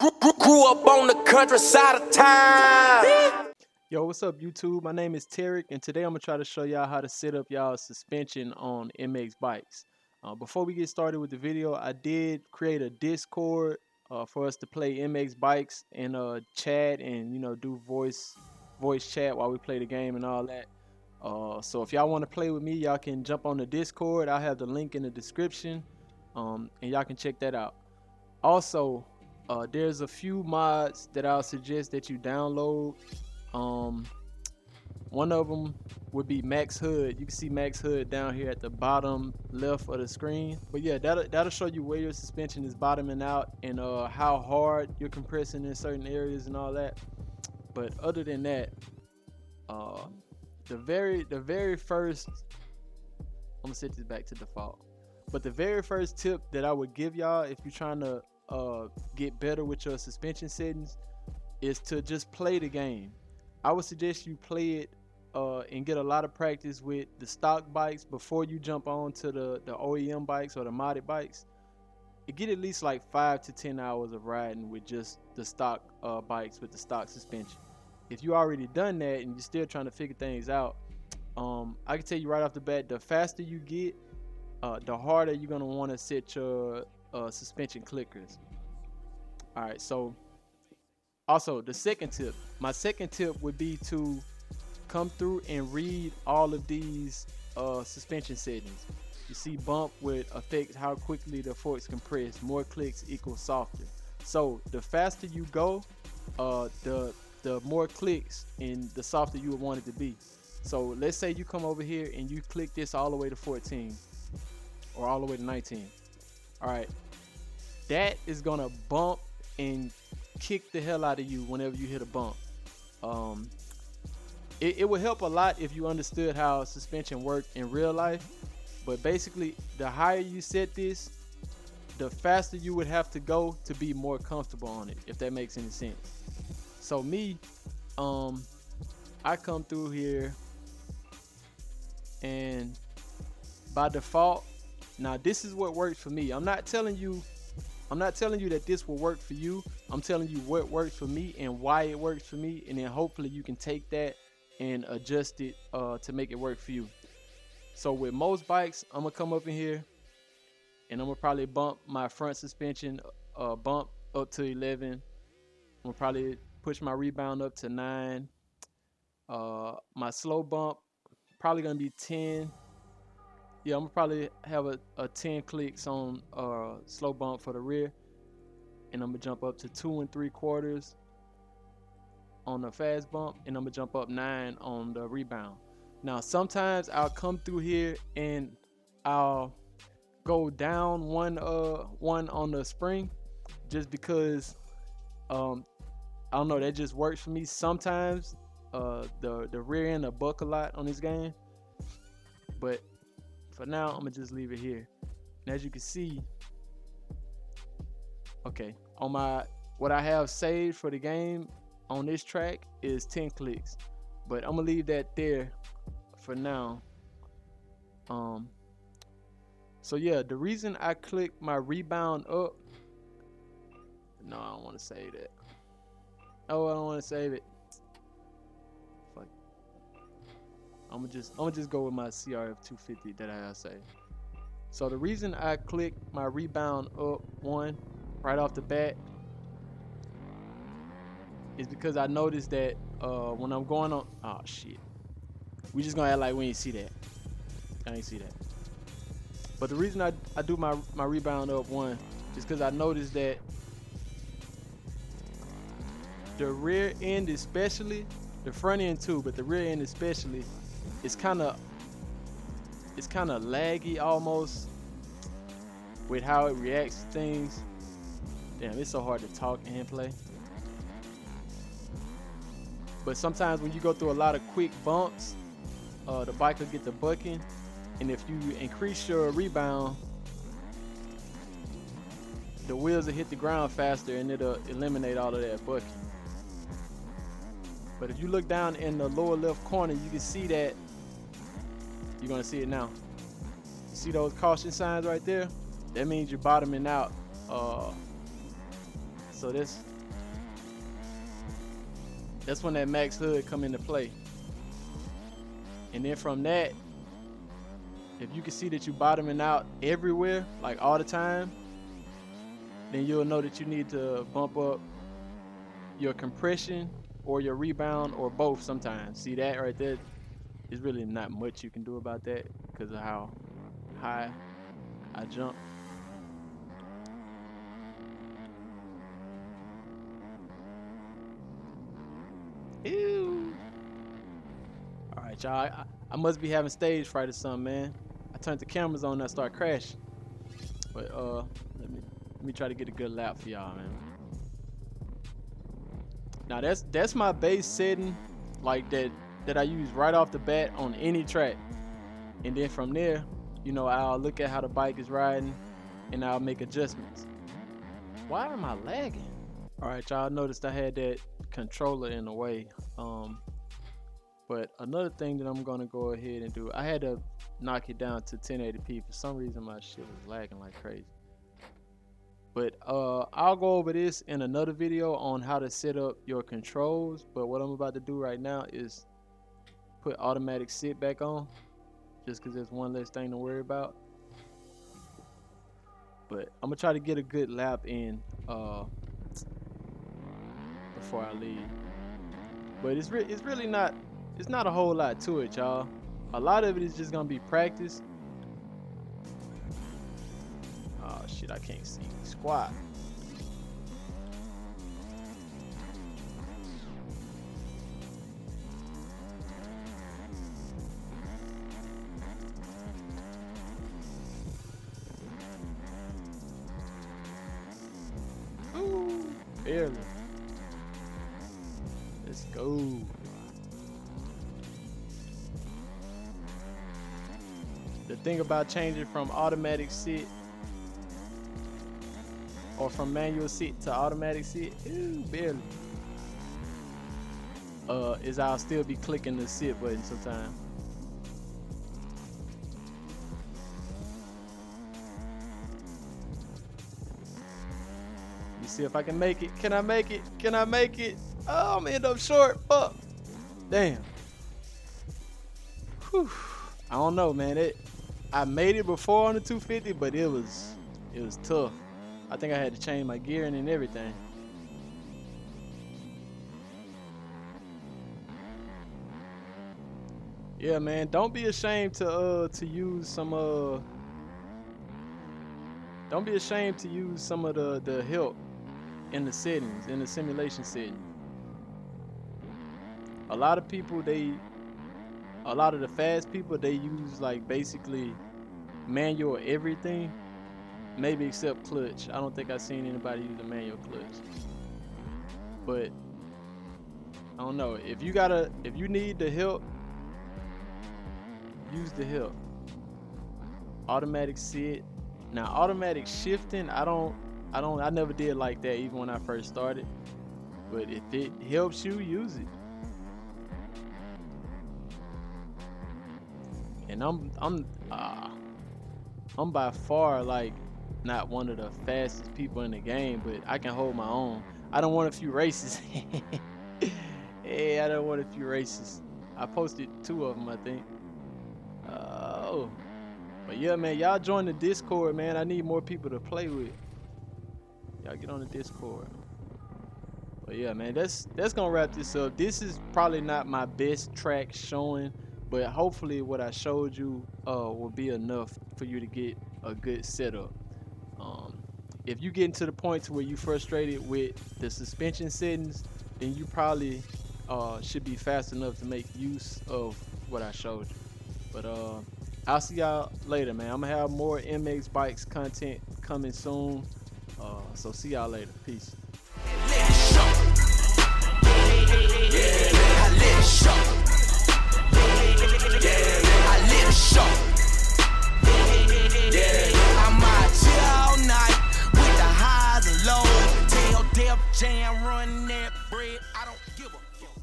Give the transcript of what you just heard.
Grew up on the countryside of town. Yo, what's up YouTube? My name is Tarek, and today I'm gonna try to show y'all how to set up y'all suspension on MX bikes. Before we get started with the video, I did create a Discord for us to play MX bikes and chat and do voice chat while we play the game and all that. So if y'all want to play with me, y'all can jump on the Discord. I'll have the link in the description, and y'all can check that out. Also, there's a few mods that I'll suggest that you download. One of them would be Max Hood. You can see Max Hood down here at the bottom left of the screen. But yeah, that'll show you where your suspension is bottoming out and how hard you're compressing in certain areas and all that. But other than that, the very first, I'm gonna set this back to default. But the very first tip that I would give y'all if you're trying to get better with your suspension settings is to just play the game. I would suggest you play it and get a lot of practice with the stock bikes before you jump on to the OEM bikes or the modded bikes. You get at least like 5 to 10 hours of riding with just the stock bikes with the stock suspension. If you already done that and you're still trying to figure things out, I can tell you right off the bat, the faster you get, the harder you're gonna want to set your suspension clickers. All right, so also the second tip, my second tip would be to come through and read all of these suspension settings. You see bump would affect how quickly the forks compress. More clicks equals softer. So the faster you go, the more clicks and the softer you would want it to be. So let's say you come over here and you click this all the way to 14 or all the way to 19. All right, that is gonna bump and kick the hell out of you whenever you hit a bump. It would help a lot if you understood how suspension worked in real life, but basically the higher you set this, the faster you would have to go to be more comfortable on it, if that makes any sense. So me, I come through here and by default, now this is what works for me. I'm not telling you that this will work for you. I'm telling you what works for me and why it works for me, and then hopefully you can take that and adjust it to make it work for you. So with most bikes, I'm gonna come up in here and I'm gonna probably bump my front suspension bump up to 11. I'm gonna probably push my rebound up to 9. My slow bump probably gonna be 10. Yeah, I'm gonna probably have a 10 clicks on slow bump for the rear, and I'm gonna jump up to 2 3/4 on the fast bump, and I'm gonna jump up 9 on the rebound. Now sometimes I'll come through here and I'll go down one on the spring, just because I don't know, that just works for me. Sometimes the rear end will buck a lot on this game, but for now I'm gonna just leave it here. And as you can see, okay, on what I have saved for the game on this track is 10 clicks, but I'm gonna leave that there for now. So yeah, the reason I click my rebound up, no, I don't want to save that. Oh, I don't want to save it. Fuck. I'm gonna just go with my CRF 250 that I have saved. So the reason I click my rebound up one right off the bat is because I noticed that when I'm going on, oh shit, we just gonna act like we ain't see that. I ain't see that. But the reason I do my rebound up one is because I noticed that the rear end especially, the front end too, but the rear end especially, it's kind of laggy almost with how it reacts to things. Damn, it's so hard to talk and play. But sometimes when you go through a lot of quick bumps, the bike will get the bucking, and if you increase your rebound, the wheels will hit the ground faster and it'll eliminate all of that bucking. But if you look down in the lower left corner, you can see that, you're gonna see it now. You see those caution signs right there? That means you're bottoming out So that's when that max hood come into play. And then from that, if you can see that you bottoming out everywhere, like all the time, then you'll know that you need to bump up your compression or your rebound or both sometimes. See that right there? There's really not much you can do about that because of how high I jump. Ew. All right, y'all. I must be having stage fright or something, man. I turned the cameras on and I start crashing. But let me try to get a good lap for y'all, man. Now that's my base setting, like that I use right off the bat on any track. And then from there, you know, I'll look at how the bike is riding and I'll make adjustments. Why am I lagging? All right, y'all noticed I had that controller in the way. But another thing that I'm gonna go ahead and do, I had to knock it down to 1080p. For some reason my shit was lagging like crazy. But I'll go over this in another video on how to set up your controls. But what I'm about to do right now is put automatic sit back on, just because there's one less thing to worry about. But I'm gonna try to get a good lap in before I leave. But it's really not. It's not a whole lot to it, y'all. A lot of it is just gonna be practice. Oh shit, I can't see. Squat. Ooh, barely. Let's go. The thing about changing from automatic sit or from manual sit to automatic sit, barely, is I'll still be clicking the sit button sometimes. Let me see if I can make it. Can I make it? Can I make it? Oh, I'm gonna end up short. Fuck. Damn. Whew. I don't know, man. I made it before on the 250, but it was tough. I think I had to change my gearing and everything. Yeah, man. Don't be ashamed to use some Don't be ashamed to use some of the help in the settings, in the simulation setting. A lot of people, a lot of the fast people, they use like basically manual everything, maybe except clutch. I don't think I've seen anybody use a manual clutch. But I don't know, if you need the help, use the help. Automatic sit. Now automatic shifting, I never did like that even when I first started. But if it helps you, use it. And I'm by far like not one of the fastest people in the game, but I can hold my own. I don't want a few races. Hey, I don't want a few races. I posted 2 of them, I think. Oh, but yeah, man, y'all join the Discord, man. I need more people to play with. Y'all get on the Discord. But yeah, man, that's gonna wrap this up. This is probably not my best track showing, but hopefully what I showed you will be enough for you to get a good setup. If you get to the point to where you frustrated with the suspension settings, then you probably should be fast enough to make use of what I showed you. But I'll see y'all later, man. I'm gonna have more MX Bikes content coming soon. So see y'all later. Peace.